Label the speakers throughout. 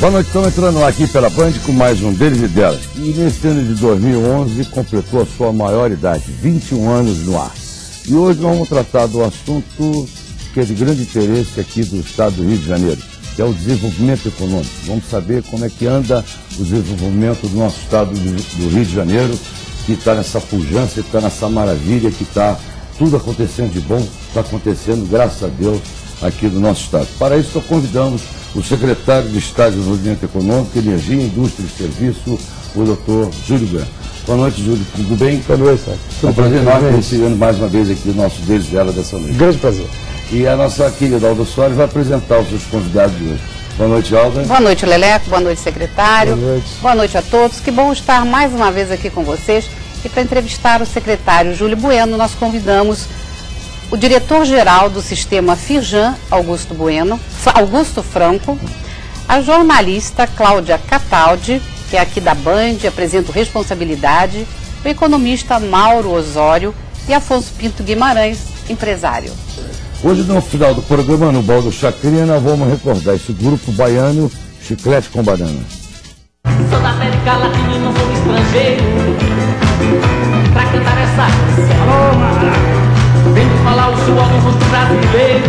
Speaker 1: Boa noite, estamos entrando aqui pela Band com mais um Deles e Delas. E nesse ano de 2011 completou a sua maior idade, 21 anos no ar. E hoje nós vamos tratar do assunto que é de grande interesse aqui do estado do Rio de Janeiro, que é o desenvolvimento econômico. Vamos saber como é que anda o desenvolvimento do nosso estado do Rio de Janeiro, que está nessa pujança, está nessa maravilha, que está tudo acontecendo de bom, está acontecendo, graças a Deus, aqui do nosso estado. Para isso, nós convidamos o secretário de Estado de Desenvolvimento Econômico, Energia, Indústria e Serviço, o doutor Júlio Bueno. Boa noite, Júlio. Tudo bem?
Speaker 2: Boa noite, Sérgio.
Speaker 1: É um prazer enorme recebendo mais uma vez aqui o nosso Deles e Delas dessa noite.
Speaker 2: Grande prazer.
Speaker 1: E a nossa querida Alda Soares vai apresentar os seus convidados de hoje. Boa noite, Alda.
Speaker 3: Boa noite, Leleco. Boa noite, secretário.
Speaker 2: Boa noite.
Speaker 3: Boa noite a todos. Que bom estar mais uma vez aqui com vocês. E para entrevistar o secretário Júlio Bueno, nós convidamos o diretor-geral do sistema Firjan, Augusto Franco, a jornalista Cláudia Cataldi, que é aqui da Band, apresenta o Responsabilidade, o economista Mauro Osório e Afonso Pinto Guimarães, empresário.
Speaker 1: Hoje, no final do programa, no Baldo Chacrinha, nós vamos recordar esse grupo baiano, Chiclete com Banana.
Speaker 4: Sou da América Latina e não sou estrangeiro. Pra cantar essa canção, venho falar o suor do rosto brasileiro.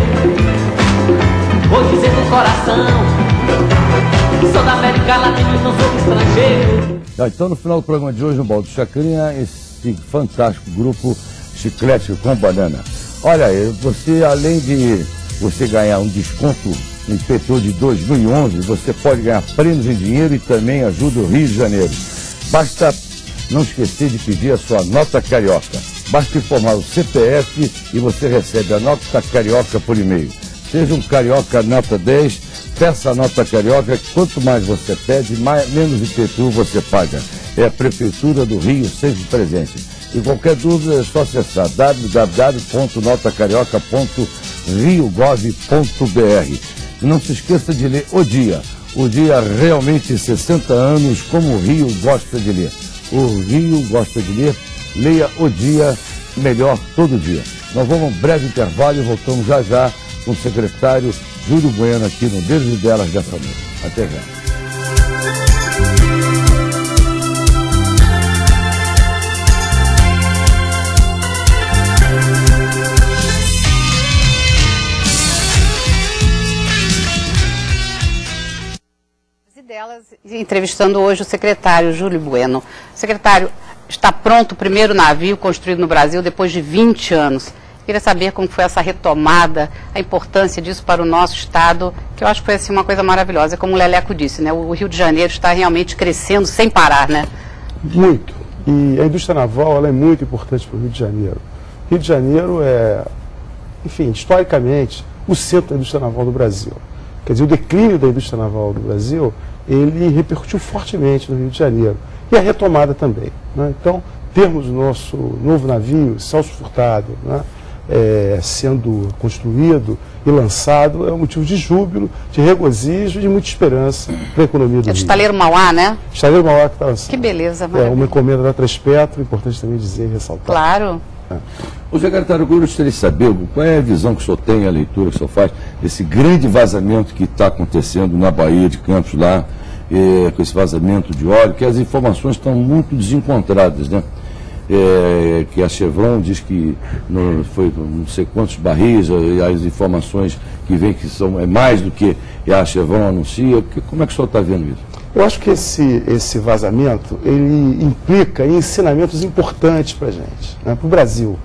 Speaker 4: Vou dizer do coração. Sou da América Latina e não sou estrangeiro.
Speaker 1: Então, no final do programa de hoje, no Baldo Chacrinha, esse fantástico grupo Chiclete com Banana. Olha aí, você, além de você ganhar um desconto no IPTU de 2011, você pode ganhar prêmios em dinheiro e também ajuda o Rio de Janeiro. Basta não esquecer de pedir a sua nota carioca. Basta informar o CPF e você recebe a nota carioca por e-mail. Seja um carioca nota 10, peça a nota carioca, que quanto mais você pede, menos IPTU você paga. É a Prefeitura do Rio sempre presente. E qualquer dúvida é só acessar www.notacarioca.riogov.br. E não se esqueça de ler O Dia. O Dia realmente 60 anos, como o Rio gosta de ler. O Rio gosta de ler, leia O Dia, melhor todo dia. Nós vamos a um breve intervalo e voltamos já já com o secretário Júlio Bueno aqui no Deles e Delas dessa noite. Até já.
Speaker 3: Entrevistando hoje o secretário Júlio Bueno. Secretário, está pronto o primeiro navio construído no Brasil depois de 20 anos. Queria saber como foi essa retomada, a importância disso para o nosso estado, que eu acho que foi assim, uma coisa maravilhosa. Como o Leleco disse, né? O Rio de Janeiro está realmente crescendo sem parar, né?
Speaker 2: Muito. E a indústria naval ela é muito importante para o Rio de Janeiro. Rio de Janeiro é, enfim, historicamente, o centro da indústria naval do Brasil. Quer dizer, o declínio da indústria naval do Brasil, ele repercutiu fortemente no Rio de Janeiro. E a retomada também, né? Então, termos o nosso novo navio, Celso Furtado, né, sendo construído e lançado, é um motivo de júbilo, de regozijo e de muita esperança para a economia do Rio.
Speaker 3: É do Estaleiro Mauá, né?
Speaker 2: Estaleiro Mauá que está lançando.
Speaker 3: Que beleza,
Speaker 2: É uma encomenda da Transpetro, importante também dizer e ressaltar.
Speaker 3: Claro.
Speaker 1: O secretário, eu gostaria de saber qual é a visão que o senhor tem, a leitura que o senhor faz, desse grande vazamento que está acontecendo na Baía de Campos lá, com esse vazamento de óleo, que as informações estão muito desencontradas, né? Que a Chevron diz que foi não sei quantos barris, e as informações que vêm que são mais do que a Chevron anuncia. Como é que o senhor está vendo isso?
Speaker 2: Eu acho que esse vazamento, ele implica em ensinamentos importantes para a gente, né, para o Brasil.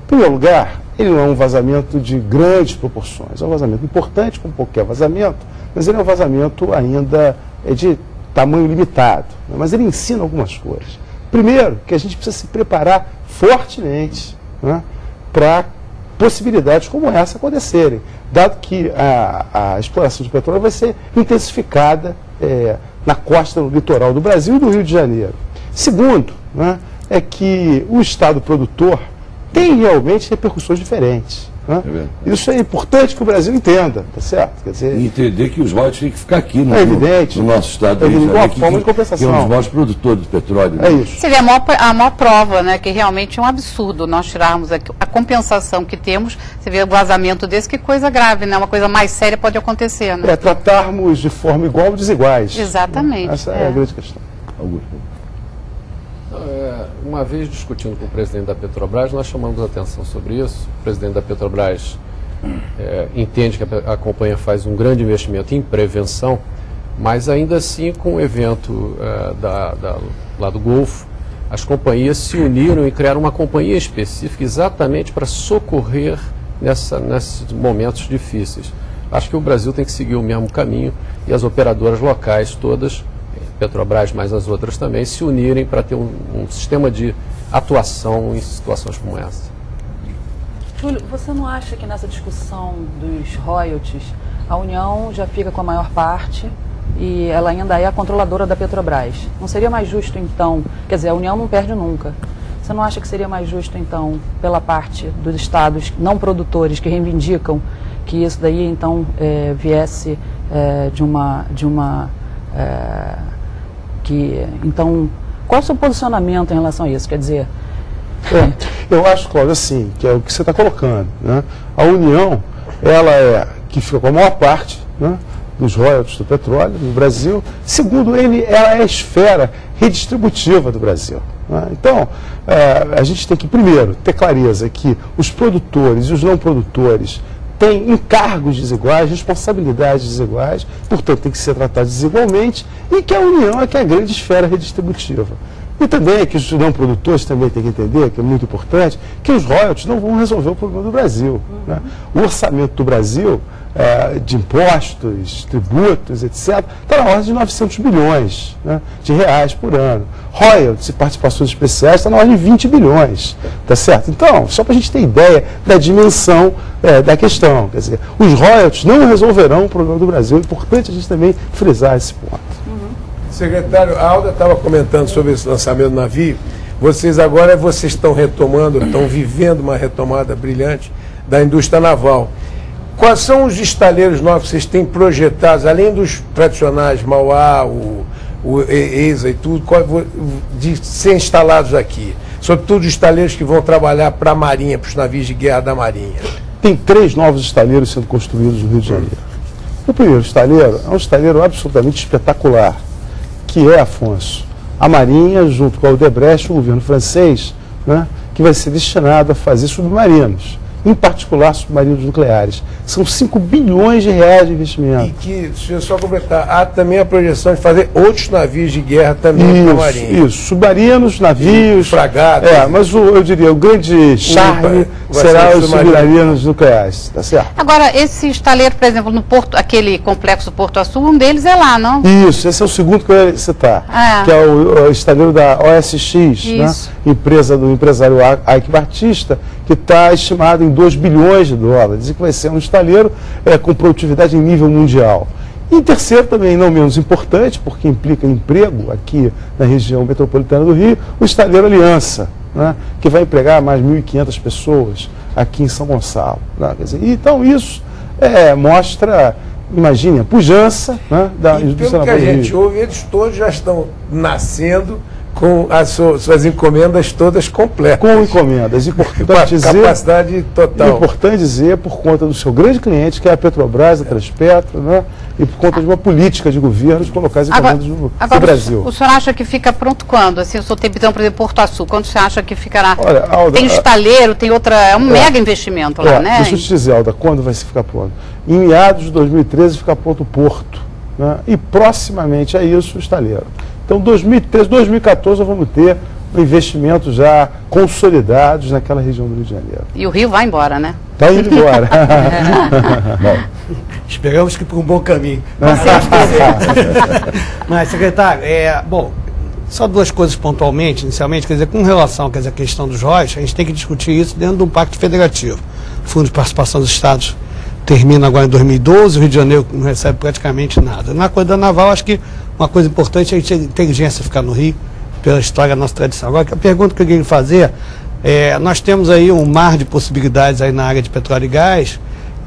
Speaker 2: Em primeiro lugar, ele não é um vazamento de grandes proporções, é um vazamento importante, como qualquer vazamento, mas ele é um vazamento ainda de tamanho limitado, né, mas ele ensina algumas coisas. Primeiro, que a gente precisa se preparar fortemente, né, para possibilidades como essa acontecerem, dado que a exploração de petróleo vai ser intensificada na costa, no litoral do Brasil e do Rio de Janeiro. Segundo, né, é que o Estado produtor tem realmente repercussões diferentes. Né? Isso é importante que o Brasil entenda, tá certo? Quer dizer,
Speaker 1: e entender que os royalties têm que ficar aqui no,
Speaker 2: evidente,
Speaker 1: no nosso estado.
Speaker 2: Uma forma de compensação.
Speaker 1: Que é um dos maiores produtores de petróleo. Né?
Speaker 2: É isso.
Speaker 3: Você vê a maior prova, né, que realmente é um absurdo nós tirarmos a compensação que temos. Você vê o vazamento desse, que coisa grave, né? Uma coisa mais séria pode acontecer. Né?
Speaker 2: Tratarmos de forma igual desiguais.
Speaker 3: Exatamente.
Speaker 2: Né? Essa é a grande questão.
Speaker 1: Augusto.
Speaker 5: Uma vez discutindo com o presidente da Petrobras, nós chamamos a atenção sobre isso. O presidente da Petrobras entende que a companhia faz um grande investimento em prevenção, mas ainda assim, com o evento lá do Golfo, as companhias se uniram e criaram uma companhia específica exatamente para socorrer nesses momentos difíceis. Acho que o Brasil tem que seguir o mesmo caminho e as operadoras locais todas, Petrobras, mas as outras também, se unirem para ter um sistema de atuação em situações como essa.
Speaker 6: Júlio, você não acha que nessa discussão dos royalties, a União já fica com a maior parte e ela ainda é a controladora da Petrobras? Não seria mais justo, então, quer dizer, a União não perde nunca. Você não acha que seria mais justo, então, pela parte dos estados não produtores que reivindicam que isso daí, então, viesse então, qual é o seu posicionamento em relação a isso? Quer dizer...
Speaker 2: eu acho, Cláudio, assim, que é o que você está colocando. Né? A União, ela que fica com a maior parte, né, dos royalties do petróleo no Brasil. Segundo ele, ela é a esfera redistributiva do Brasil. Né? Então, a gente tem que, primeiro, ter clareza que os produtores e os não produtores têm encargos desiguais, responsabilidades desiguais, portanto tem que ser tratados desigualmente, e que a União é que é a grande esfera redistributiva. E também que os não produtores também têm que entender, que é muito importante, que os royalties não vão resolver o problema do Brasil. Né? O orçamento do Brasil, de impostos, tributos, etc., está na ordem de 900 bilhões, né, de reais por ano. Royalties e participações especiais está na ordem de 20 bilhões, tá certo? Então, só para a gente ter ideia da dimensão da questão, quer dizer, os royalties não resolverão o problema do Brasil, é importante a gente também frisar esse ponto.
Speaker 7: Secretário, a Alda estava comentando sobre esse lançamento do navio. Vocês agora estão retomando, estão vivendo uma retomada brilhante da indústria naval. Quais são os estaleiros novos que vocês têm projetados, além dos tradicionais Mauá, o ESA e tudo, de ser instalados aqui? Sobretudo os estaleiros que vão trabalhar para a Marinha, para os navios de guerra da Marinha.
Speaker 2: Tem 3 novos estaleiros sendo construídos no Rio de Janeiro. O primeiro estaleiro é um estaleiro absolutamente espetacular, que é, Afonso, a Marinha, junto com a Odebrecht, o governo francês, né, que vai ser destinado a fazer submarinos, em particular submarinos nucleares. São 5 bilhões de reais de investimento.
Speaker 7: E que, deixa eu só completar, há também a projeção de fazer outros navios de guerra também para a Marinha.
Speaker 2: Isso, submarinos, navios...
Speaker 7: Fragatas.
Speaker 2: Mas eu diria, o grande charme será os submarinos nucleares, tá certo?
Speaker 3: Agora, esse estaleiro, por exemplo, no Porto, aquele complexo Porto Açul, um deles é lá, não?
Speaker 2: Isso, esse é o segundo que eu ia citar, que é o estaleiro da OSX, né? Empresa do empresário Ike Batista, que está estimado em 2 bilhões de dólares, e que vai ser um estaleiro com produtividade em nível mundial. E terceiro, também não menos importante, porque implica emprego aqui na região metropolitana do Rio, o estaleiro Aliança, né, que vai empregar mais 1.500 pessoas aqui em São Gonçalo. Né? Quer dizer, então isso mostra, imagine, a pujança, né, da indústria naval do Rio.
Speaker 7: Pelo que a gente ouve, eles todos já estão nascendo com as suas encomendas todas completas.
Speaker 2: Com encomendas. Importante dizer,
Speaker 7: capacidade total.
Speaker 2: Importante dizer, por conta do seu grande cliente, que é a Petrobras, a Transpetro, né? E por conta de uma política de governo de colocar as encomendas no Brasil.
Speaker 3: O senhor acha que fica pronto quando? Assim, o senhor tem, por exemplo, Porto Açul, quando você acha que ficará?
Speaker 2: Olha, Alda,
Speaker 3: tem estaleiro, tem outra, é um mega investimento lá, né?
Speaker 2: Deixa eu te dizer, Alda, quando vai ficar pronto? Em meados de 2013 fica pronto o Porto, né? E proximamente a isso o estaleiro. Então, 2013, 2014, nós vamos ter investimentos já consolidados naquela região do Rio de Janeiro.
Speaker 3: E o Rio vai embora, né?
Speaker 2: Está indo embora.
Speaker 8: Bom, esperamos que por um bom caminho. Mas, secretário, bom, só 2 coisas pontualmente, inicialmente, quer dizer, com relação à questão dos royalties, a gente tem que discutir isso dentro de um pacto federativo. O Fundo de Participação dos Estados termina agora em 2012, o Rio de Janeiro não recebe praticamente nada. Na coisa da naval, acho que uma coisa importante é a inteligência ficar no Rio, pela história da nossa tradição. Agora, a pergunta que eu queria fazer Nós temos aí um mar de possibilidades aí na área de petróleo e gás,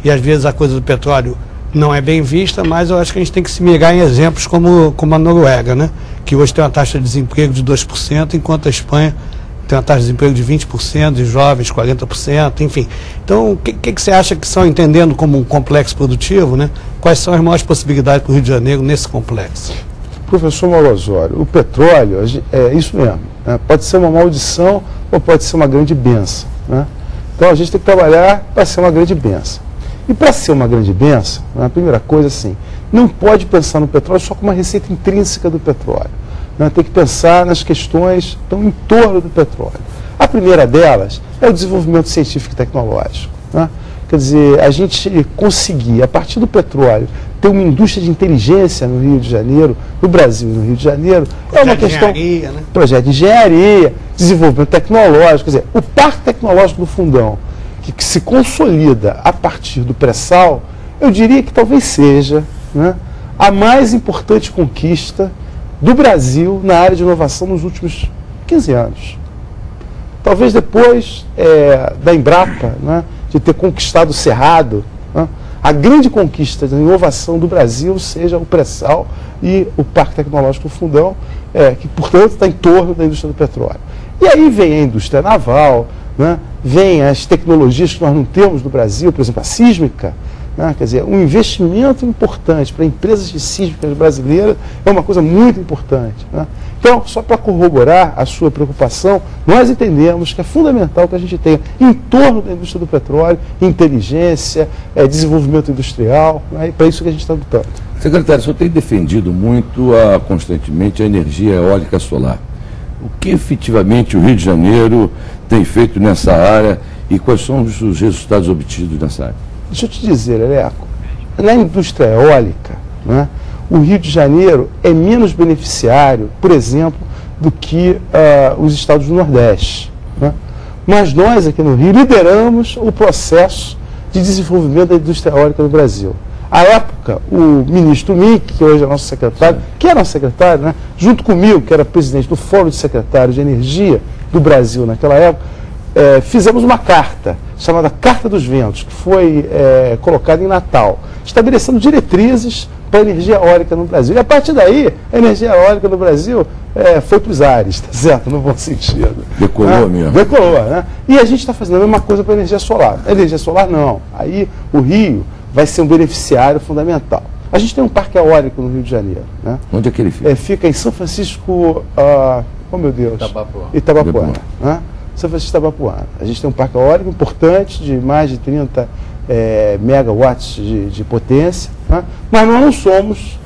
Speaker 8: e às vezes a coisa do petróleo não é bem vista, mas eu acho que a gente tem que se mirar em exemplos como a Noruega, né? Que hoje tem uma taxa de desemprego de 2%, enquanto a Espanha tem uma taxa de desemprego de 20%, de jovens 40%, enfim. Então, o que você acha que são, entendendo como um complexo produtivo, né? Quais são as maiores possibilidades para o Rio de Janeiro nesse complexo?
Speaker 2: Professor Mauro Osório, o petróleo é isso mesmo, né? Pode ser uma maldição ou pode ser uma grande bênção, né? Então a gente tem que trabalhar para ser uma grande bênção. E para ser uma grande bênção, a primeira coisa assim, não pode pensar no petróleo só como uma receita intrínseca do petróleo, né? Tem que pensar nas questões que estão em torno do petróleo. A primeira delas é o desenvolvimento científico e tecnológico, né? Quer dizer, a gente conseguir, a partir do petróleo, ter uma indústria de inteligência no Rio de Janeiro, no Brasil e no Rio de Janeiro, é uma questão...
Speaker 8: Engenharia, né?
Speaker 2: Projeto de engenharia, desenvolvimento tecnológico, quer dizer, o parque tecnológico do Fundão, que se consolida a partir do pré-sal, eu diria que talvez seja, né, a mais importante conquista do Brasil na área de inovação nos últimos 15 anos. Talvez depois da Embrapa, né, de ter conquistado o Cerrado, né, a grande conquista da inovação do Brasil seja o pré-sal e o Parque Tecnológico do Fundão, que, portanto, está em torno da indústria do petróleo. E aí vem a indústria naval, né, vem as tecnologias que nós não temos no Brasil, por exemplo, a sísmica, né, quer dizer, um investimento importante para empresas de sísmicas brasileiras é uma coisa muito importante, né? Então, só para corroborar a sua preocupação, nós entendemos que é fundamental que a gente tenha em torno da indústria do petróleo inteligência, desenvolvimento industrial, né, e para isso que a gente está lutando.
Speaker 1: Secretário, o senhor tem defendido muito constantemente a energia eólica solar. O que efetivamente o Rio de Janeiro tem feito nessa área e quais são os resultados obtidos nessa área?
Speaker 2: Deixa eu te dizer, Leleco, na indústria eólica, né, o Rio de Janeiro é menos beneficiário, por exemplo, do que os estados do Nordeste, né? Mas nós aqui no Rio lideramos o processo de desenvolvimento da indústria eólica no Brasil. À época, o ministro Mink, que hoje é nosso secretário, que era nosso secretário, né, junto comigo, que era presidente do Fórum de Secretários de Energia do Brasil naquela época, fizemos uma carta, chamada Carta dos Ventos, que foi colocada em Natal, estabelecendo diretrizes para a energia eólica no Brasil. E a partir daí, a energia eólica no Brasil foi para os ares, tá certo? No bom sentido.
Speaker 1: Decolou mesmo.
Speaker 2: Decolou, né? E a gente está fazendo a mesma coisa para a energia solar. A energia solar, não. Aí o Rio vai ser um beneficiário fundamental. A gente tem um parque eólico no Rio de Janeiro, né?
Speaker 1: Onde é que ele fica?
Speaker 2: Fica em São Francisco, oh meu Deus,
Speaker 5: Itabapoana.
Speaker 2: Né? São Francisco Itabapoana. A gente tem um parque eólico importante de mais de 30 megawatts de potência, né? Mas nós não somos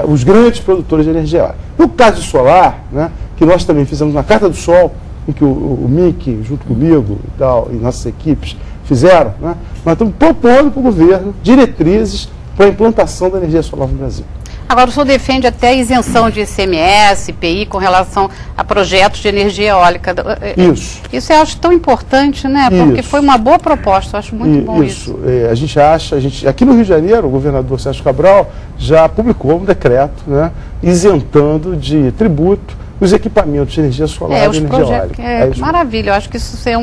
Speaker 2: os grandes produtores de energia eólica. No caso do solar, né, que nós também fizemos na Carta do Sol, em que o Mickey, junto comigo e tal, e nossas equipes fizeram, né, nós estamos propondo para o governo diretrizes para a implantação da energia solar no Brasil.
Speaker 3: Agora, o senhor defende até a isenção de ICMS, IPI, com relação a projetos de energia eólica.
Speaker 2: Isso.
Speaker 3: Isso eu acho tão importante, né? Porque foi uma boa proposta, eu acho muito bom isso.
Speaker 2: A gente acha, aqui no Rio de Janeiro, o governador Sérgio Cabral já publicou um decreto, né, isentando de tributo os equipamentos de energia solar e energia eólica.
Speaker 3: Maravilha, eu acho que isso é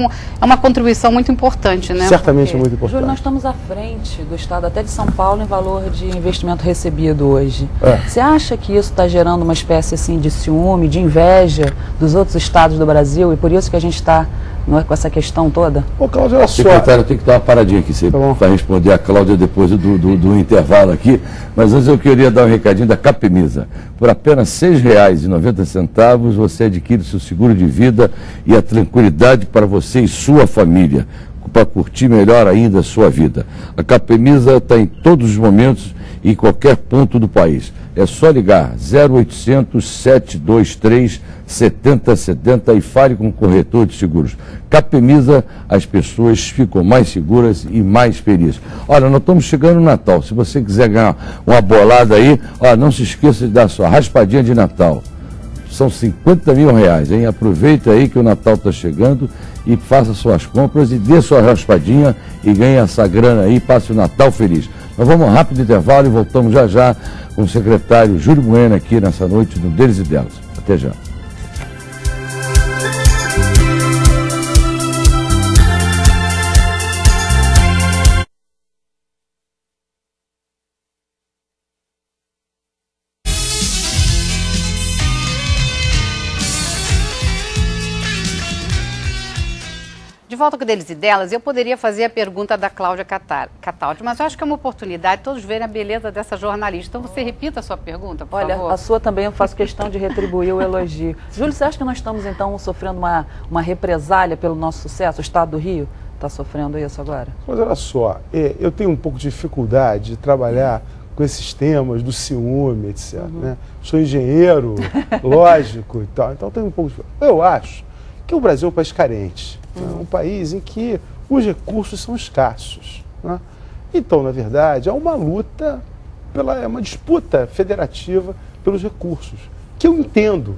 Speaker 3: uma contribuição muito importante, né?
Speaker 2: Certamente é muito importante.
Speaker 6: Júlio, nós estamos à frente do estado até de São Paulo em valor de investimento recebido hoje. Você acha que isso está gerando uma espécie assim de ciúme, de inveja dos outros estados do Brasil e por isso que a gente está com essa questão toda?
Speaker 2: Ô, Cláudia, olha só.
Speaker 1: Secretário, eu tenho que dar uma paradinha aqui, você vai responder a Cláudia depois do intervalo aqui, mas antes eu queria dar um recadinho da Capemisa. Por apenas R$ 6,90 você adquire seu seguro de vida e a tranquilidade para você e sua família, para curtir melhor ainda a sua vida. A Capemisa está em todos os momentos e em qualquer ponto do país. É só ligar 0800 723 7070 e fale com o corretor de seguros. Capemisa, as pessoas ficam mais seguras e mais felizes. Olha, nós estamos chegando no Natal. Se você quiser ganhar uma bolada aí, não se esqueça de dar sua raspadinha de Natal. São R$50 mil, hein? Aproveita aí que o Natal está chegando e faça suas compras e dê sua raspadinha e ganhe essa grana aí e passe o Natal feliz. Nós vamos a um rápido intervalo e voltamos já já com o secretário Júlio Bueno aqui nessa noite no Deles e Delas. Até já.
Speaker 3: De volta com deles e delas, eu poderia fazer a pergunta da Cláudia Cataldi, mas eu acho que é uma oportunidade de todos verem a beleza dessa jornalista. Então você repita a sua pergunta, por favor.
Speaker 6: Olha, a sua também eu faço questão de retribuir o elogio. Júlio, você acha que nós estamos então sofrendo uma represália pelo nosso sucesso? O Estado do Rio está sofrendo isso agora?
Speaker 2: Mas olha só, eu tenho um pouco de dificuldade de trabalhar com esses temas do ciúme, etc. Né? Sou engenheiro, lógico e tal, então tenho um pouco de... Eu acho que o Brasil é um país carente, né? Um país em que os recursos são escassos, né? Então, na verdade, há uma luta, é uma disputa federativa pelos recursos, que eu entendo,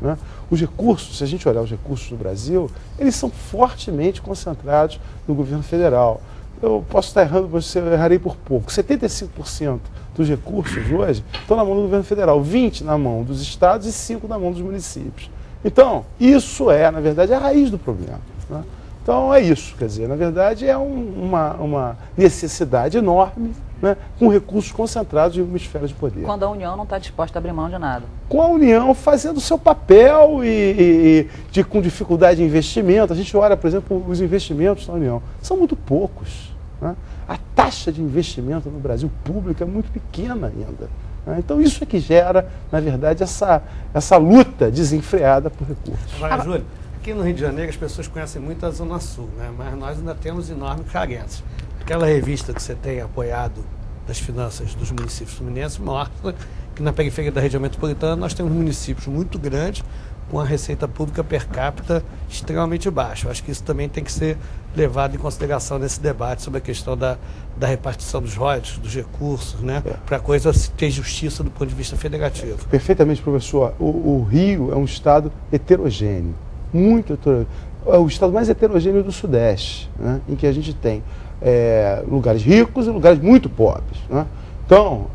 Speaker 2: né? Os recursos, se a gente olhar os recursos do Brasil, eles são fortemente concentrados no governo federal. Eu posso estar errando, mas eu errarei por pouco. 75% dos recursos hoje estão na mão do governo federal, 20% na mão dos estados e 5% na mão dos municípios. Então, isso é, na verdade, a raiz do problema, né? Então, é isso, quer dizer, na verdade, é uma necessidade enorme, né, com recursos concentrados em uma esfera de poder.
Speaker 6: Quando a União não está disposta a abrir mão de nada.
Speaker 2: Com a União fazendo o seu papel com dificuldade de investimento. A gente olha, por exemplo, os investimentos na União. São muito poucos, né? A taxa de investimento no Brasil público é muito pequena ainda, né? Então isso é que gera, na verdade, essa luta desenfreada por recursos.
Speaker 8: Agora, Júlio, aqui no Rio de Janeiro as pessoas conhecem muito a Zona Sul, né? Mas nós ainda temos enormes carências. Aquela revista que você tem apoiado das finanças dos municípios fluminenses mostra que na periferia da região metropolitana nós temos municípios muito grandes com a receita pública per capita extremamente baixa. Eu acho que isso também tem que ser levado em consideração nesse debate sobre a questão da repartição dos royalties, dos recursos, né? Para a coisa ter justiça do ponto de vista federativo.
Speaker 2: Perfeitamente, professor. O Rio é um estado heterogêneo, muito heterogêneo. É o estado mais heterogêneo do Sudeste, né? Em que a gente tem lugares ricos e lugares muito pobres, né? Então,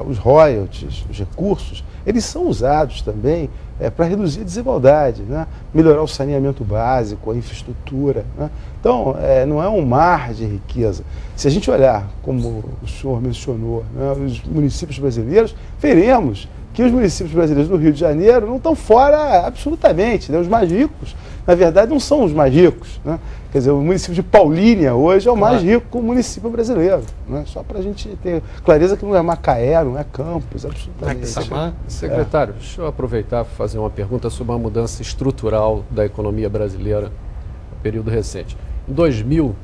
Speaker 2: os royalties, os recursos, eles são usados também para reduzir a desigualdade, né? Melhorar o saneamento básico, a infraestrutura, né? Então, não é um mar de riqueza. Se a gente olhar, como o senhor mencionou, né, os municípios brasileiros, veremos que os municípios brasileiros do Rio de Janeiro não estão fora absolutamente, né? Os mais ricos, na verdade, não são os mais ricos, né? Quer dizer, o município de Paulínia hoje é o mais rico município brasileiro, né? Só para a gente ter clareza que não é Macaé, não é Campos, absolutamente.
Speaker 5: Secretário, deixa eu aproveitar para fazer uma pergunta sobre uma mudança estrutural da economia brasileira no período recente. Em 2000,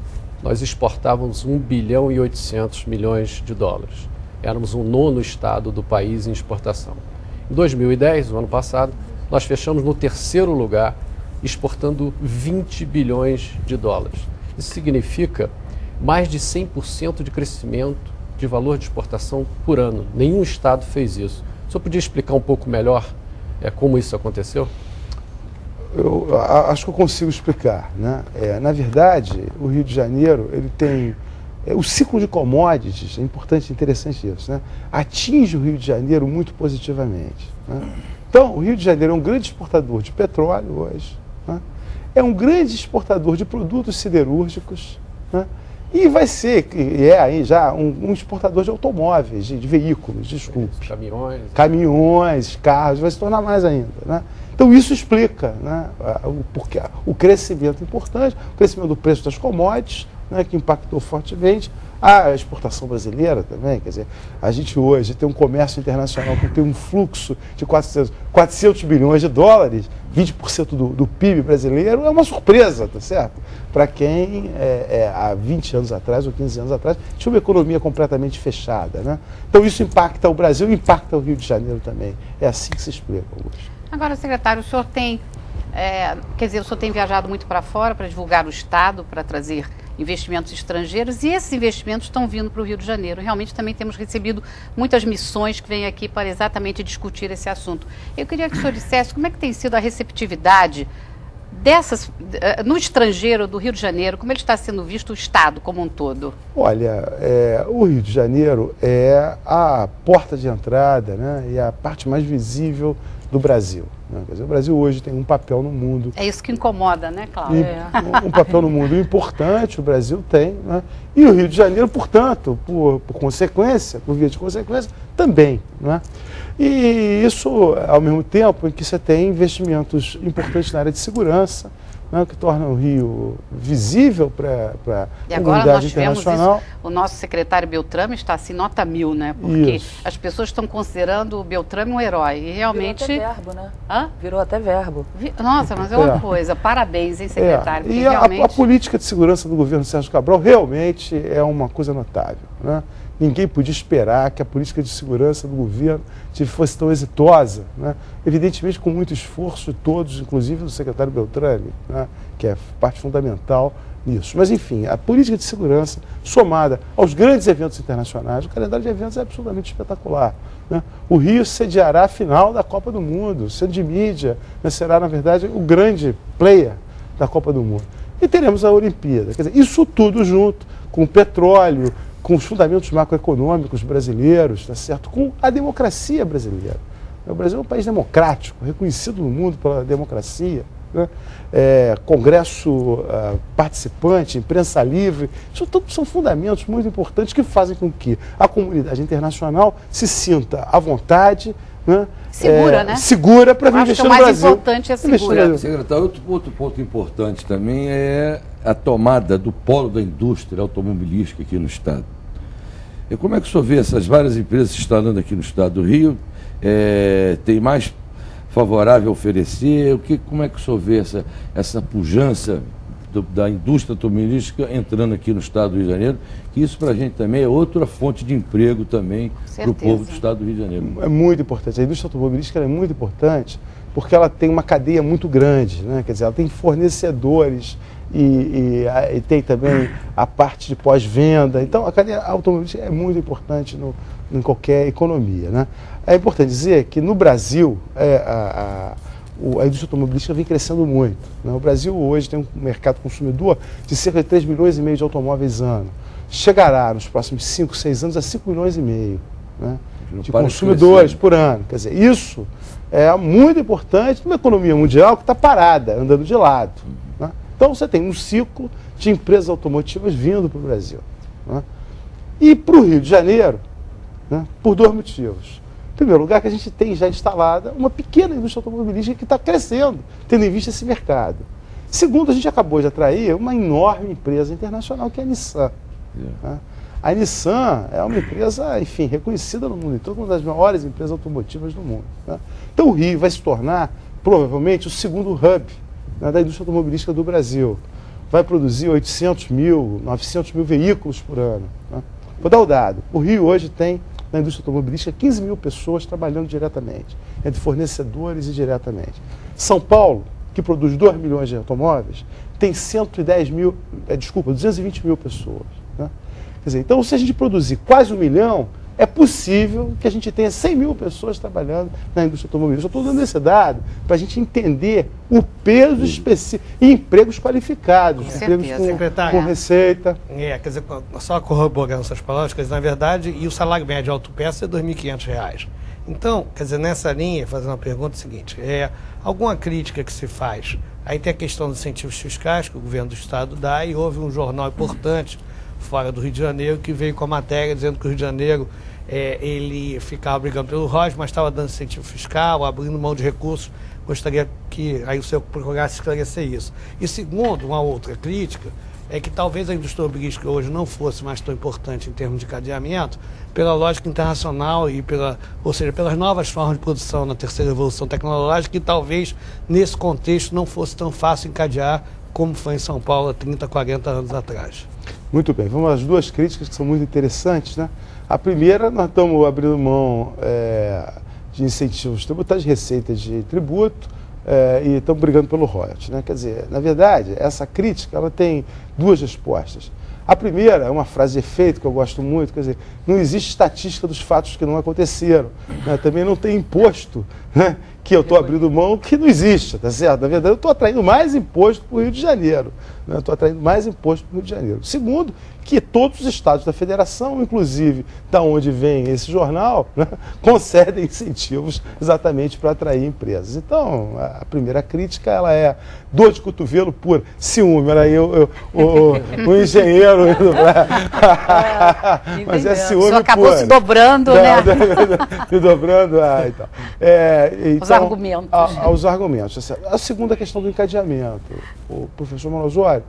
Speaker 5: nós exportávamos 1 bilhão e 800 milhões de dólares. Éramos o 9º estado do país em exportação. Em 2010, o ano passado, nós fechamos no 3º lugar, exportando 20 bilhões de dólares. Isso significa mais de 100% de crescimento de valor de exportação por ano. Nenhum estado fez isso. O senhor podia explicar um pouco melhor como isso aconteceu?
Speaker 2: Eu acho que eu consigo explicar, né? Na verdade, o Rio de Janeiro ele tem... o ciclo de commodities, é importante e interessante isso, né? Atinge o Rio de Janeiro muito positivamente, né? Então, o Rio de Janeiro é um grande exportador de petróleo hoje, né? É um grande exportador de produtos siderúrgicos, né? E vai ser, aí já, um exportador de automóveis, de veículos, desculpe. Caminhões, carros, vai se tornar mais ainda, né? Então isso explica, né, o crescimento importante, o crescimento do preço das commodities, né, que impactou fortemente a exportação brasileira também. Quer dizer, a gente hoje tem um comércio internacional que tem um fluxo de 400 bilhões de dólares, 20% do PIB brasileiro, é uma surpresa, tá certo? Para quem há 20 anos atrás ou 15 anos atrás tinha uma economia completamente fechada, né? Então isso impacta o Brasil e impacta o Rio de Janeiro também. É assim que se explica, Augusto.
Speaker 3: Agora, secretário, o senhor tem, o senhor tem viajado muito para fora para divulgar o Estado, para trazer investimentos estrangeiros, e esses investimentos estão vindo para o Rio de Janeiro. Realmente também temos recebido muitas missões que vêm aqui para exatamente discutir esse assunto. Eu queria que o senhor dissesse como é que tem sido a receptividade no estrangeiro do Rio de Janeiro, como ele está sendo visto o Estado como um todo?
Speaker 2: Olha, o Rio de Janeiro é a porta de entrada, né, e a parte mais visível do Brasil, né? Quer dizer, o Brasil hoje tem um papel no mundo.
Speaker 3: É isso que incomoda, né, Cláudio?
Speaker 2: Um papel no mundo importante, o Brasil tem, né? E o Rio de Janeiro, portanto, por consequência, por via de consequência, também, né? E isso, ao mesmo tempo em que você tem investimentos importantes na área de segurança, né, que torna o Rio visível para a
Speaker 3: nós
Speaker 2: comunidade
Speaker 3: tivemos
Speaker 2: internacional.
Speaker 3: isso, o nosso secretário Beltrame está assim, nota 1000, né? Porque
Speaker 2: Isso.
Speaker 3: as pessoas estão considerando o Beltrame um herói. E realmente...
Speaker 6: Virou até verbo, né?
Speaker 3: Hã?
Speaker 6: Virou até verbo.
Speaker 3: Nossa, mas é uma coisa. Parabéns, hein, secretário?
Speaker 2: E
Speaker 3: realmente...
Speaker 2: a política de segurança do governo Sérgio Cabral realmente é uma coisa notável, né? Ninguém podia esperar que a política de segurança do governo fosse tão exitosa, né? Evidentemente com muito esforço de todos, inclusive do secretário Beltrame, né? Que é parte fundamental nisso. Mas enfim, a política de segurança somada aos grandes eventos internacionais, o calendário de eventos é absolutamente espetacular, né? O Rio sediará a final da Copa do Mundo, sendo de mídia, né? Será na verdade o grande player da Copa do Mundo. E teremos a Olimpíada. Quer dizer, isso tudo junto com o petróleo, com os fundamentos macroeconômicos brasileiros, tá certo? Com a democracia brasileira. O Brasil é um país democrático, reconhecido no mundo pela democracia, né? Congresso participante, imprensa livre, isso tudo são fundamentos muito importantes que fazem com que a comunidade internacional se sinta à vontade, né?
Speaker 3: Segura, né?
Speaker 2: Segura para investir no Brasil.
Speaker 3: Acho que o mais importante é segura.
Speaker 1: Secretário, outro ponto importante também é a tomada do polo da indústria automobilística aqui no Estado. E como é que o senhor vê essas várias empresas se instalando aqui no Estado do Rio? Tem mais favorável a oferecer? Como é que o senhor vê essa pujança da indústria automobilística entrando aqui no Estado do Rio de Janeiro? Que isso para a gente também é outra fonte de emprego também para o povo do Estado do Rio de Janeiro.
Speaker 2: É muito importante. A indústria automobilística é muito importante porque ela tem uma cadeia muito grande, né? Quer dizer, ela tem fornecedores e tem também a parte de pós-venda. Então, a cadeia automobilística é muito importante em qualquer economia, né? É importante dizer que no Brasil a indústria automobilística vem crescendo muito, né? O Brasil hoje tem um mercado consumidor de cerca de 3,5 milhões de automóveis ano. Chegará nos próximos 5, 6 anos a 5,5 milhões, né, de consumidores por ano. Quer dizer, isso é muito importante numa economia mundial que está parada, andando de lado, né? Então você tem um ciclo de empresas automotivas vindo para o Brasil, né? E para o Rio de Janeiro, né, por dois motivos. Em primeiro lugar, que a gente tem já instalada uma pequena indústria automobilística que está crescendo, tendo em vista esse mercado. Segundo, a gente acabou de atrair uma enorme empresa internacional, que é a Nissan. Né? A Nissan é uma empresa, enfim, reconhecida no mundo todo, uma das maiores empresas automotivas do mundo, né? Então o Rio vai se tornar, provavelmente, o segundo hub, né, da indústria automobilística do Brasil. Vai produzir 800 mil, 900 mil veículos por ano, né? Vou dar o dado. O Rio hoje tem, na indústria automobilística, 15 mil pessoas trabalhando diretamente, entre fornecedores e diretamente. São Paulo, que produz 2 milhões de automóveis, tem 220 mil pessoas, né? Quer dizer, então, se a gente produzir quase 1 milhão, é possível que a gente tenha 100 mil pessoas trabalhando na indústria automobilística. Eu estou dando esse dado para a gente entender o peso específico e empregos qualificados, empregos com receita.
Speaker 8: Quer dizer, só corroborando essas palavras, quer dizer, na verdade, e o salário médio de autopeça é R$ 2.500. Então, quer dizer, nessa linha, fazer uma pergunta seguinte, alguma crítica que se faz, aí tem a questão dos incentivos fiscais que o governo do Estado dá, e houve um jornal importante fora do Rio de Janeiro que veio com a matéria dizendo que o Rio de Janeiro ele ficava brigando pelo ROS, mas estava dando incentivo fiscal, abrindo mão de recursos. Gostaria que aí o senhor procurasse esclarecer isso. E segundo, uma outra crítica, é que talvez a indústria automobilística hoje não fosse mais tão importante em termos de cadeamento, pela lógica internacional e ou seja, pelas novas formas de produção na terceira evolução tecnológica, que talvez nesse contexto não fosse tão fácil encadear como foi em São Paulo há 30, 40 anos atrás.
Speaker 2: Muito bem, vamos às duas críticas que são muito interessantes, né? A primeira, nós estamos abrindo mão de incentivos tributários, de receitas de tributo, e estamos brigando pelo royalties, né? Quer dizer, na verdade, essa crítica ela tem duas respostas. A primeira é uma frase de efeito que eu gosto muito, quer dizer, não existe estatística dos fatos que não aconteceram, né? Também não tem imposto, né, que eu estou abrindo mão que não existe, tá certo? Na verdade, eu estou atraindo mais imposto para o Rio de Janeiro, né? Estou atraindo mais imposto para o Rio de Janeiro. Segundo, que todos os estados da federação, inclusive da onde vem esse jornal, né, concedem incentivos exatamente para atrair empresas. Então, a primeira crítica ela é dor de cotovelo por ciúme. Era o engenheiro indo pra... Mas é ciúme
Speaker 3: Só acabou
Speaker 2: puro.
Speaker 3: se dobrando, né?
Speaker 2: Se dobrando, então.
Speaker 3: Os argumentos.
Speaker 2: Aos argumentos. A segunda questão do encadeamento. O professor Manuel Osório,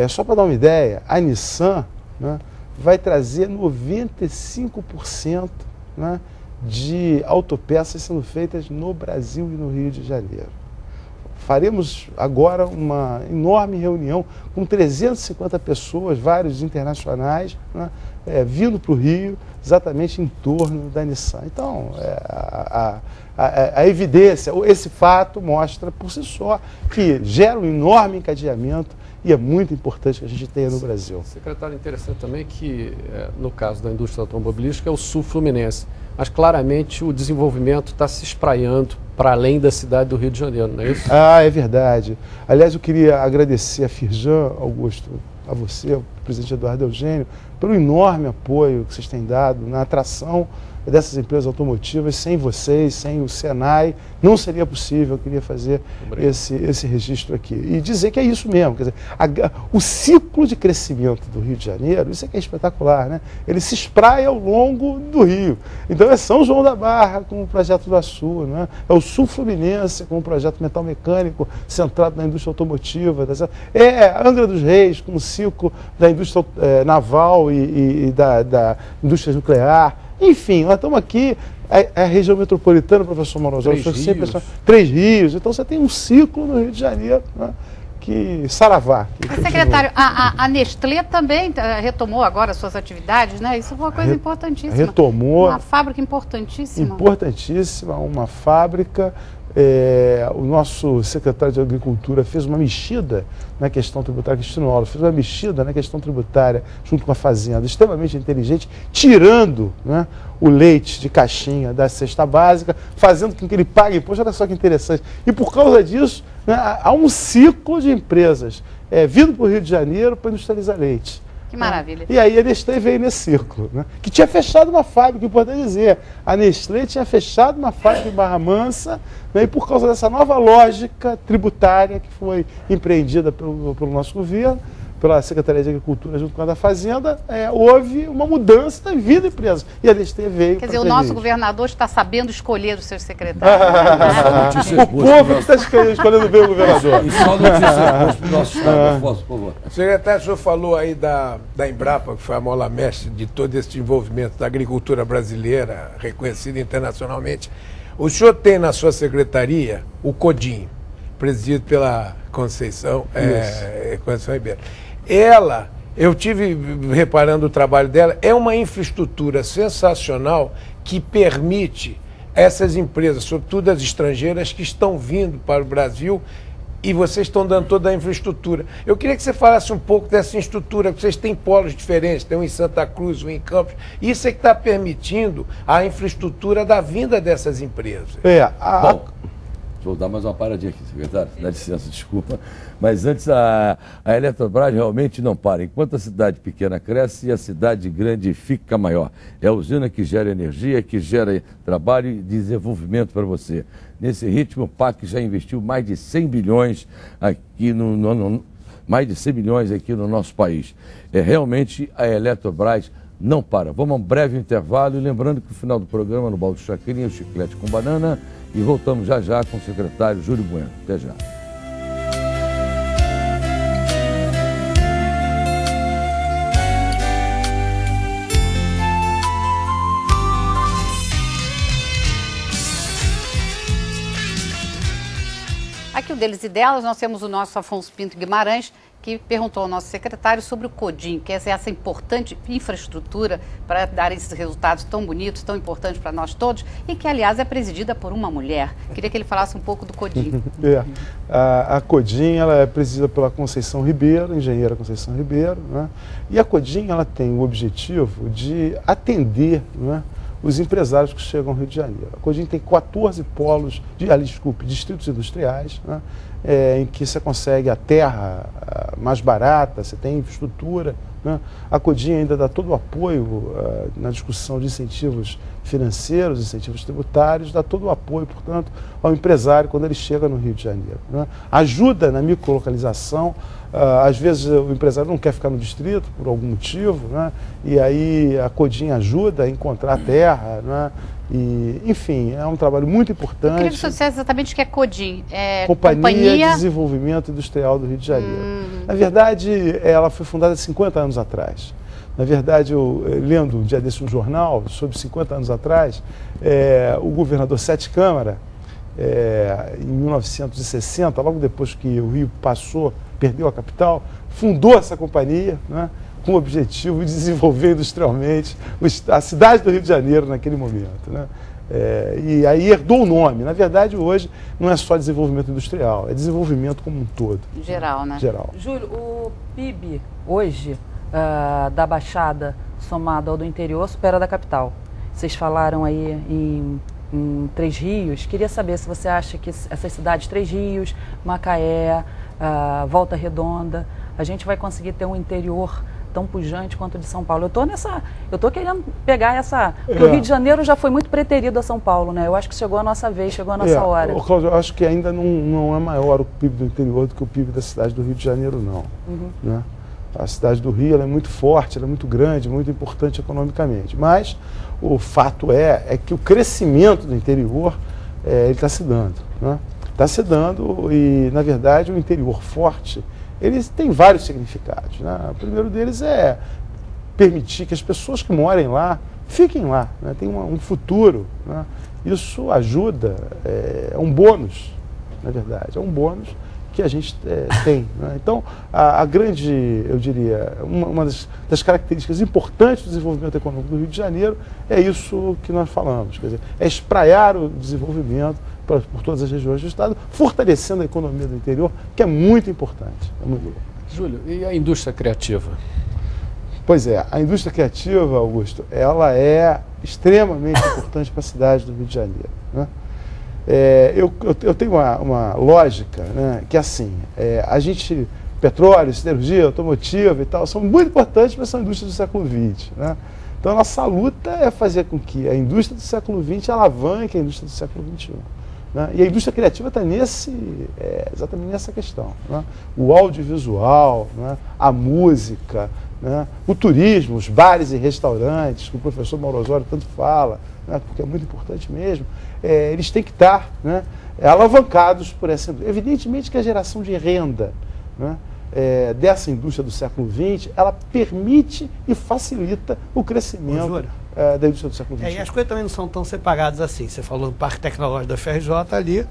Speaker 2: só para dar uma ideia, a Nissan, né, vai trazer 95%, né, de autopeças sendo feitas no Brasil e no Rio de Janeiro. Faremos agora uma enorme reunião com 350 pessoas, vários internacionais, né, vindo para o Rio, exatamente em torno da Nissan. Então, a evidência, esse fato mostra por si só que gera um enorme encadeamento e é muito importante que a gente tenha no Brasil.
Speaker 5: Secretário, interessante também que, no caso da indústria automobilística, é o sul fluminense, mas claramente o desenvolvimento está se espraiando para além da cidade do Rio de Janeiro, não é isso?
Speaker 2: É verdade. Aliás, eu queria agradecer a Firjan, Augusto, a você, ao presidente Eduardo Eugênio, pelo enorme apoio que vocês têm dado na atração dessas empresas automotivas. Sem vocês, sem o Senai, não seria possível. Eu queria fazer esse registro aqui. E dizer que é isso mesmo. Quer dizer, o ciclo de crescimento do Rio de Janeiro, isso é que é espetacular, né? Ele se espraia ao longo do Rio. Então é São João da Barra com o projeto do Açu, né? É o Sul Fluminense com o projeto metal mecânico centrado na indústria automotiva. É Angra dos Reis com o ciclo da indústria naval e da indústria nuclear. Enfim, nós estamos aqui, a região metropolitana, professor Manuel Osório, 3 rios, então você tem um ciclo no Rio de Janeiro, né, que saravá.
Speaker 3: Secretário, a Nestlé também retomou agora suas atividades, né? Isso foi uma coisa importantíssima.
Speaker 2: Retomou.
Speaker 3: Uma fábrica importantíssima.
Speaker 2: Importantíssima, uma fábrica. O nosso secretário de Agricultura fez uma mexida na questão tributária, Cristino Alves, fez uma mexida na questão tributária junto com a Fazenda, extremamente inteligente, tirando, né, o leite de caixinha da cesta básica, fazendo com que ele pague imposto. Olha só que interessante. E por causa disso, né, há um ciclo de empresas vindo para o Rio de Janeiro para industrializar leite.
Speaker 3: Que maravilha.
Speaker 2: E aí a Nestlé veio nesse círculo, né? Que tinha fechado uma fábrica, importante dizer. A Nestlé tinha fechado uma fábrica em Barra Mansa, né? E por causa dessa nova lógica tributária que foi empreendida pelo nosso governo, pela Secretaria de Agricultura junto com a da Fazenda, houve uma mudança da vida da empresa. E a Nestlé veio.
Speaker 3: Quer dizer, o nosso governador está sabendo escolher os seus secretários.
Speaker 2: O povo que está escolhendo bem o governador.
Speaker 1: E só notícias para o nosso estado, Afonso, por favor.
Speaker 7: Secretário, o senhor falou aí da Embrapa, que foi a mola mestre de todo esse desenvolvimento da agricultura brasileira, reconhecida internacionalmente. O senhor tem na sua secretaria o CODIM, presidido pela Conceição Ribeiro. Ela, eu tive reparando o trabalho dela, é uma infraestrutura sensacional que permite essas empresas, sobretudo as estrangeiras, que estão vindo para o Brasil, e vocês estão dando toda a infraestrutura. Eu queria que você falasse um pouco dessa infraestrutura, porque vocês têm polos diferentes, tem um em Santa Cruz, um em Campos. Isso é que está permitindo a infraestrutura da vinda dessas empresas.
Speaker 1: Bom, vou dar mais uma paradinha aqui, secretário, dá licença, desculpa. Mas antes, a Eletrobras realmente não para. Enquanto a cidade pequena cresce, a cidade grande fica maior. É a usina que gera energia, que gera trabalho e desenvolvimento para você. Nesse ritmo, o PAC já investiu mais de 100 bilhões aqui mais de 100 bilhões aqui no nosso país. Realmente, a Eletrobras não para. Vamos a um breve intervalo e lembrando que no final do programa, no Baldo Chacrinha, o Chiclete com Banana, e voltamos já já com o secretário Júlio Bueno. Até já.
Speaker 3: Aqui o Deles e Delas, nós temos o nosso Afonso Pinto Guimarães, que perguntou ao nosso secretário sobre o CODIM, que é essa importante infraestrutura para dar esses resultados tão bonitos, tão importantes para nós todos, e que, aliás, é presidida por uma mulher. Queria que ele falasse um pouco do CODIM.
Speaker 2: A CODIM ela é presidida pela Conceição Ribeiro, engenheira Conceição Ribeiro, né? E a CODIM ela tem o objetivo de atender, né, os empresários que chegam ao Rio de Janeiro. A CODIM tem 14 polos, distritos industriais, né, em que você consegue a terra mais barata, você tem infraestrutura né? A Codin ainda dá todo o apoio na discussão de incentivos financeiros, incentivos tributários, dá todo o apoio, portanto, ao empresário quando ele chega no Rio de Janeiro, né? Ajuda na microlocalização. Às vezes o empresário não quer ficar no distrito por algum motivo, né? E aí a Codin ajuda a encontrar terra, né? E, enfim, é um trabalho muito importante. Eu
Speaker 3: queria que você dissesse exatamente o que é Codin.
Speaker 2: Companhia de Desenvolvimento Industrial do Rio de Janeiro. Na verdade, ela foi fundada 50 anos atrás. Na verdade, eu lendo um dia desse um jornal sobre 50 anos atrás, o governador Sete Câmara, em 1960, logo depois que o Rio perdeu a capital, fundou essa companhia, né, com o objetivo de desenvolver industrialmente a cidade do Rio de Janeiro naquele momento, né? E aí herdou o nome. Na verdade, hoje não é só desenvolvimento industrial, é desenvolvimento como um todo.
Speaker 3: Geral, né?
Speaker 2: Geral.
Speaker 6: Júlio, o PIB hoje da Baixada somado ao do interior supera da capital. Vocês falaram aí em Três Rios. Queria saber se você acha que essas cidades, Três Rios, Macaé, Volta Redonda, a gente vai conseguir ter um interior tão pujante quanto o de São Paulo. Eu tô querendo pegar essa... Porque o Rio de Janeiro já foi muito preterido a São Paulo, né? Eu acho que chegou a nossa vez, chegou a nossa hora.
Speaker 2: Cláudio, eu acho que ainda não é maior o PIB do interior do que o PIB da cidade do Rio de Janeiro, não. Né? A cidade do Rio ela é muito forte, ela é muito grande, muito importante economicamente. Mas o fato é que o crescimento do interior ele está se dando. Né? Está se dando e, na verdade, o interior forte ele tem vários significados, né? O primeiro deles é permitir que as pessoas que morem lá fiquem lá, né? Tem um futuro, né? Isso ajuda, é um bônus, na verdade, é um bônus que a gente tem, né? Então, a grande, eu diria, uma das características importantes do desenvolvimento econômico do Rio de Janeiro é isso que nós falamos, quer dizer, é espraiar o desenvolvimento por todas as regiões do Estado, fortalecendo a economia do interior, que é muito importante. É muito importante.
Speaker 5: Júlio, e a indústria criativa?
Speaker 2: Pois é, a indústria criativa, Augusto, ela é extremamente importante para a cidade do Rio de Janeiro, né? Eu tenho uma lógica, né, que é assim, petróleo, siderurgia, automotiva e tal, são muito importantes para essa indústria do século XX, né? Então a nossa luta é fazer com que a indústria do século XX alavanque a indústria do século XXI. Né? E a indústria criativa está exatamente nessa questão, né? O audiovisual, né? A música, né? O turismo, os bares e restaurantes, que o professor Mauro Osório tanto fala, né? Porque é muito importante mesmo, eles têm que estar, né? Alavancados por essa indústria. Evidentemente que a geração de renda, né? Dessa indústria do século XX, ela permite e facilita o crescimento da indústria do século XX.
Speaker 8: E as coisas também não são tão separadas assim. Você falou do Parque Tecnológico da FRJ, ali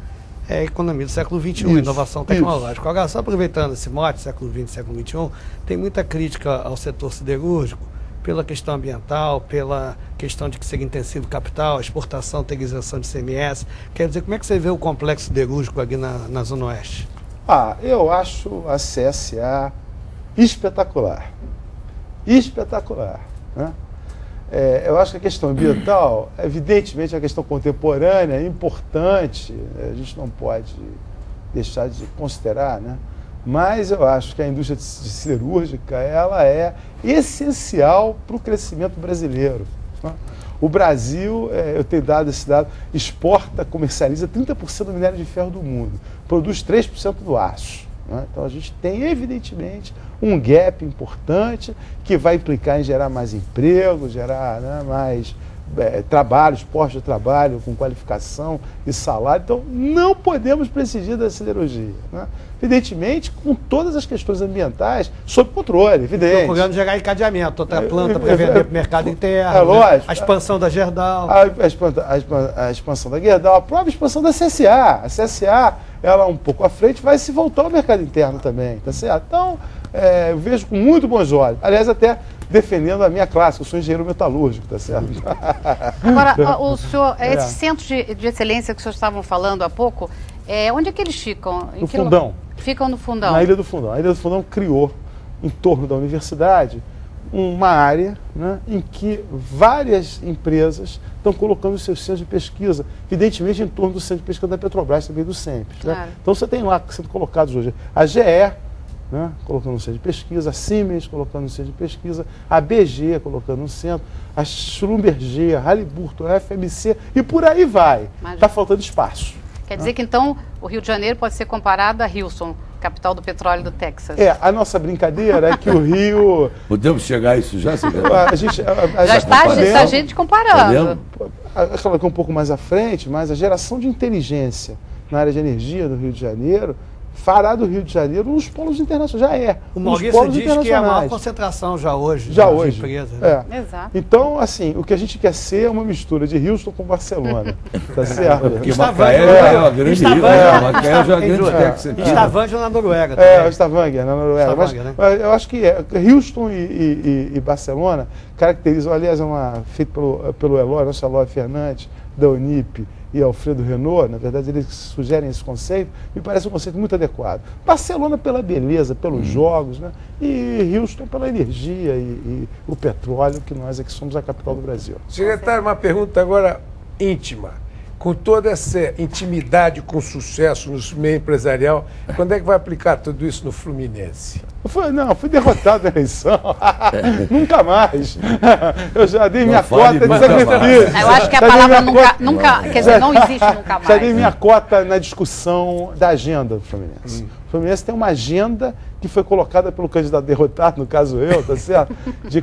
Speaker 8: é a economia do século XXI, inovação tecnológica. Agora, só aproveitando esse mote, século XX, século XXI, tem muita crítica ao setor siderúrgico pela questão ambiental, pela questão de que seria intensivo capital, a exportação, ter isenção de ICMS. Quer dizer, como é que você vê o complexo siderúrgico aqui na Zona Oeste?
Speaker 2: Eu acho a CSA espetacular. Espetacular, né? Eu acho que a questão ambiental, evidentemente, é uma questão contemporânea, é importante, a gente não pode deixar de considerar, né? Mas eu acho que a indústria siderúrgica ela é essencial para o crescimento brasileiro, né? O Brasil, eu tenho dado esse dado, exporta, comercializa 30% do minério de ferro do mundo, produz 3% do aço, né? Então a gente tem, evidentemente, um gap importante que vai implicar em gerar mais emprego, gerar, né, mais trabalhos, postos de trabalho com qualificação e salário. Então não podemos prescindir da siderurgia, né? Evidentemente, com todas as questões ambientais sob controle, evidente.
Speaker 8: Procurando gerar encadeamento, outra planta para vender para o mercado interno,
Speaker 2: lógico.
Speaker 8: A expansão da Gerdau.
Speaker 2: A expansão da Gerdau, a própria expansão da CSA. A CSA, ela um pouco à frente, vai se voltar ao mercado interno também, tá certo? Então, eu vejo com muito bons olhos. Aliás, até defendendo a minha classe, eu sou engenheiro metalúrgico, tá certo?
Speaker 3: Agora, o senhor, esses centros de excelência que o senhor estavam falando há pouco, onde é que eles ficam?
Speaker 2: No Fundão.
Speaker 3: Ficam no Fundão?
Speaker 2: Na Ilha do Fundão. A Ilha do Fundão criou, em torno da universidade, uma área, né, em que várias empresas estão colocando os seus centros de pesquisa, evidentemente em torno do centro de pesquisa da Petrobras, também do SEMPES. Claro. Né? Então você tem lá sendo colocados hoje a GE, né, colocando no centro de pesquisa, a Siemens colocando no centro de pesquisa, a BG colocando no centro, a Schlumberger, a Halliburton, a FMC e por aí vai. Está faltando espaço.
Speaker 3: Quer dizer que então o Rio de Janeiro pode ser comparado a Houston, capital do petróleo do Texas.
Speaker 2: A nossa brincadeira é que o Rio...
Speaker 1: Podemos chegar a isso já?
Speaker 3: Já está a gente comparando.
Speaker 2: Aquela que é um pouco mais à frente, mas a geração de inteligência na área de energia do Rio de Janeiro fará do Rio de Janeiro uns polos internacionais. Já é.
Speaker 8: O Maurício diz que é a maior concentração já hoje.
Speaker 2: Já hoje.
Speaker 8: Empresas,
Speaker 2: né?
Speaker 3: Exato.
Speaker 2: Então, assim, o que a gente quer ser é uma mistura de Houston com Barcelona. Tá certo?
Speaker 1: Porque Macaé já é uma grande Macaé já é uma grande Texas.
Speaker 8: Stavanger na Noruega.
Speaker 2: Stavanger na Noruega. Mas eu acho que Houston e Barcelona caracterizam, aliás, feito pelo Eloy, nosso Eloy Fernandes, da Unip, e Alfredo Renault, na verdade eles sugerem esse conceito, me parece um conceito muito adequado. Barcelona pela beleza, pelos jogos, né? E Houston pela energia e o petróleo, que nós aqui somos a capital do Brasil.
Speaker 7: Secretário, uma pergunta agora íntima. Com toda essa intimidade com sucesso no meio empresarial, quando é que vai aplicar tudo isso no Fluminense?
Speaker 2: Fui derrotado na eleição. Nunca mais. Eu já dei minha cota de sacrifício.
Speaker 3: Eu acho que a palavra nunca, quer dizer, não existe nunca mais.
Speaker 2: Já dei minha cota na discussão da agenda do Fluminense. O Fluminense tem uma agenda que foi colocada pelo candidato derrotado, no caso eu, tá certo? De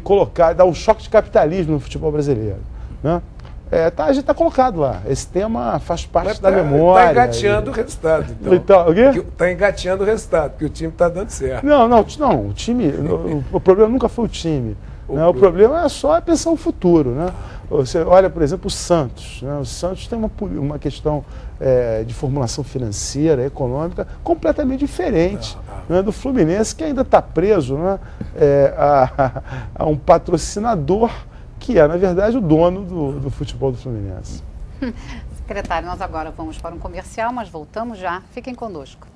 Speaker 2: dar um choque de capitalismo no futebol brasileiro, né? A gente está colocado lá. Esse tema faz parte da memória.
Speaker 7: Está engateando o resultado,
Speaker 2: então. O quê?
Speaker 7: Está engateando o resultado, porque o time está dando certo.
Speaker 2: Não, o time. O problema nunca foi o time. O problema é só pensar o futuro. Né? Você olha, por exemplo, o Santos. Né? O Santos tem uma questão de formulação financeira, econômica, completamente diferente né, do Fluminense, que ainda está preso, né, a um patrocinador que é, na verdade, o dono do futebol do Fluminense.
Speaker 3: Secretário, nós agora vamos para um comercial, mas voltamos já. Fiquem conosco.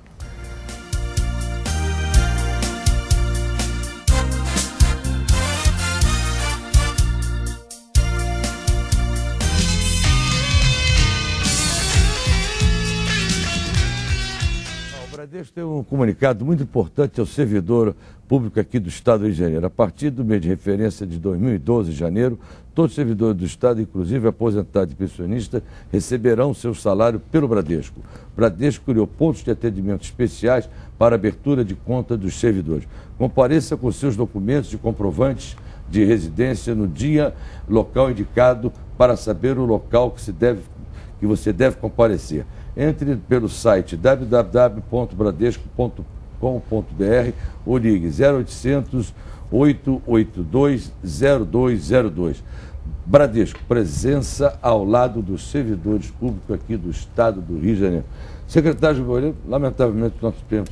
Speaker 1: O Bradesco tem um comunicado muito importante ao servidor público aqui do Estado do Rio de Janeiro. A partir do mês de referência de 2012, janeiro, todos os servidores do Estado, inclusive aposentados e pensionistas, receberão seu salário pelo Bradesco. O Bradesco criou pontos de atendimento especiais para abertura de conta dos servidores. Compareça com seus documentos de comprovantes de residência no dia, local indicado para saber o local que você deve comparecer. Entre pelo site www.bradesco.com.br ou ligue 0800 882 0202. Bradesco, presença ao lado dos servidores públicos aqui do Estado do Rio de Janeiro. Secretário de Governo, lamentavelmente o nosso tempo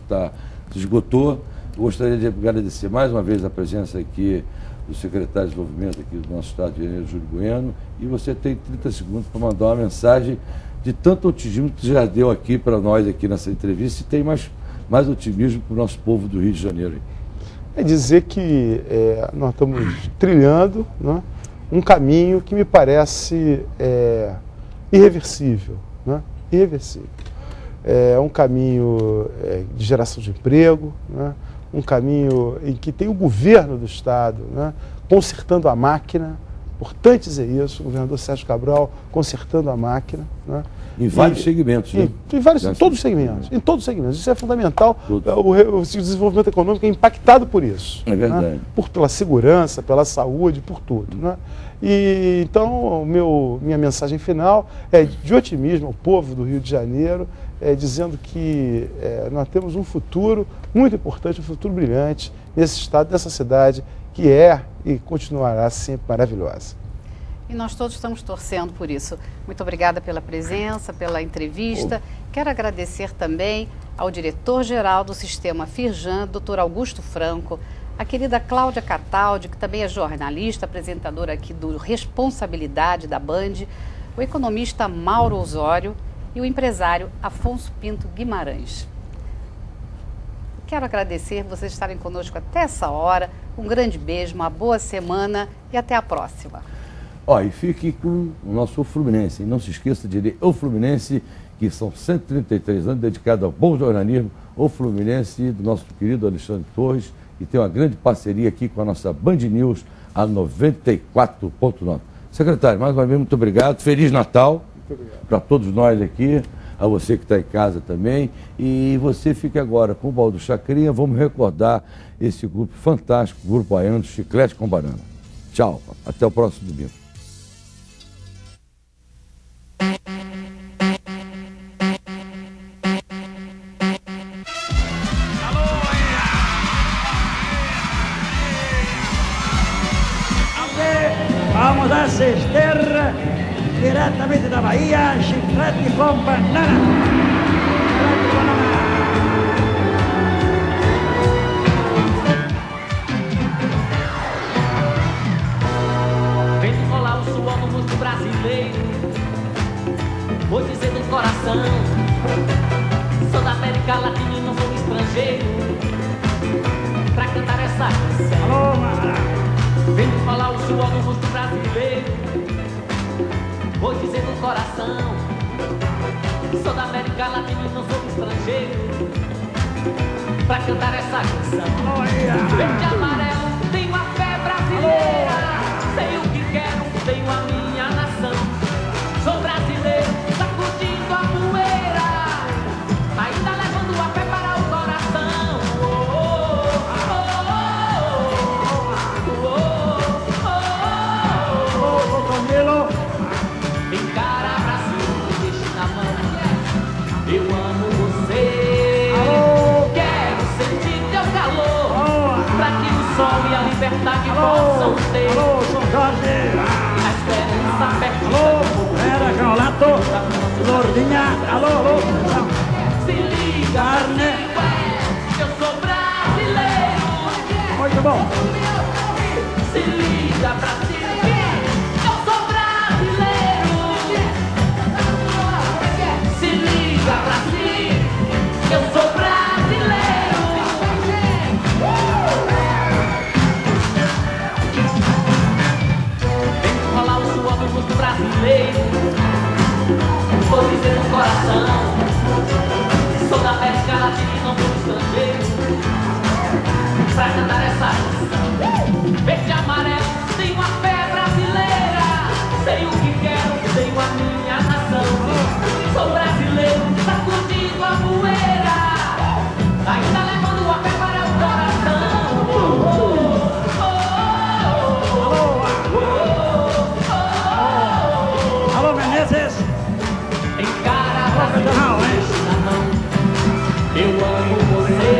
Speaker 1: se esgotou. Eu gostaria de agradecer mais uma vez a presença aqui do secretário de Desenvolvimento aqui do nosso Estado de Janeiro, Júlio Bueno, e você tem 30 segundos para mandar uma mensagem de tanto otimismo que já deu aqui para nós aqui nessa entrevista, e tem mais otimismo para o nosso povo do Rio de Janeiro.
Speaker 2: É dizer que nós estamos trilhando, né, um caminho que me parece irreversível. Né? Irreversível. É um caminho de geração de emprego, né? Um caminho em que tem o governo do Estado, né, consertando a máquina. Importante dizer isso, o governador Sérgio Cabral consertando a máquina. Né?
Speaker 1: Em vários segmentos, né?
Speaker 2: Em todos os segmentos. Em todos os segmentos. Isso é fundamental. O desenvolvimento econômico é impactado por isso.
Speaker 1: É verdade.
Speaker 2: Né? Pela segurança, pela saúde, por tudo. Né? E então, minha mensagem final é de otimismo ao povo do Rio de Janeiro, dizendo que nós temos um futuro muito importante, um futuro brilhante nesse estado, nessa cidade, que é e continuará sempre maravilhosa.
Speaker 3: E nós todos estamos torcendo por isso. Muito obrigada pela presença, pela entrevista. Quero agradecer também ao diretor-geral do Sistema Firjan, Dr. Augusto Franco, a querida Cláudia Cataldi, que também é jornalista, apresentadora aqui do Responsabilidade da Band, o economista Mauro Osório e o empresário Afonso Pinto Guimarães. Quero agradecer vocês estarem conosco até essa hora. Um grande beijo, uma boa semana e até a próxima.
Speaker 1: E fique com o nosso Fluminense. E não se esqueça de ler o Fluminense, que são 133 anos dedicados ao bom jornalismo, o Fluminense e do nosso querido Alexandre Torres, e tem uma grande parceria aqui com a nossa Band News, a 94.9. Secretário, mais uma vez, muito obrigado. Feliz Natal para todos nós aqui, a você que está em casa também. E você fica agora com o Baú do Chacrinha. Vamos recordar esse grupo fantástico, o Grupo Baiano Chiclete com Banana. Tchau, até o próximo domingo.
Speaker 9: Vamos a Cesterra, diretamente da Bahia, Chiclete com Banana. Chiclete com banana.
Speaker 4: Vem rolar o suor no rosto brasileiro, vou dizer do coração, sou da América Latina e não sou estrangeiro, pra cantar essa canção.
Speaker 9: Alô, Mara.
Speaker 4: Vem rolar o suor no rosto brasileiro, vou dizer do coração, sou da América Latina e não sou estrangeiro, pra cantar essa canção. Verde e amarelo, tenho a fé brasileira, sei o que quero, tenho a minha nação, sou brasileiro, sacudindo a poeira, ainda levando a fé para o coração. Encara Brasil, deixe na mão, eu amo você. Quero sentir teu calor, pra que o sol e a liberdade possam ter.
Speaker 9: Alô, São Jorge.
Speaker 4: A esperança perdida.
Speaker 9: Era Carolato, Lordinha. Alô.
Speaker 4: Se liga, Brasil, eu sou brasileiro.
Speaker 9: Muito bom.
Speaker 4: Se liga, Brasil, eu sou brasileiro. Se liga, Brasil, eu sou brasileiro. Vem rolar o suor do rosto brasileiro, vou dizer no coração, sou da América Latina e não sou estrangeiro, pra cantar essa canção. Verde e amarelo, tenho a fé brasileira, sei o que quero, tenho a minha nação, sou brasileiro, sacudindo a poeira, ainda levando a fé para o coração.
Speaker 9: Alô, Menezes.
Speaker 4: Encara a Brasil, na mão, eu amo você,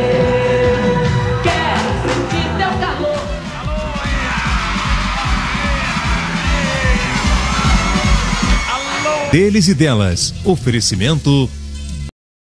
Speaker 4: quero sentir teu calor.
Speaker 10: Deles e delas. Oferecimento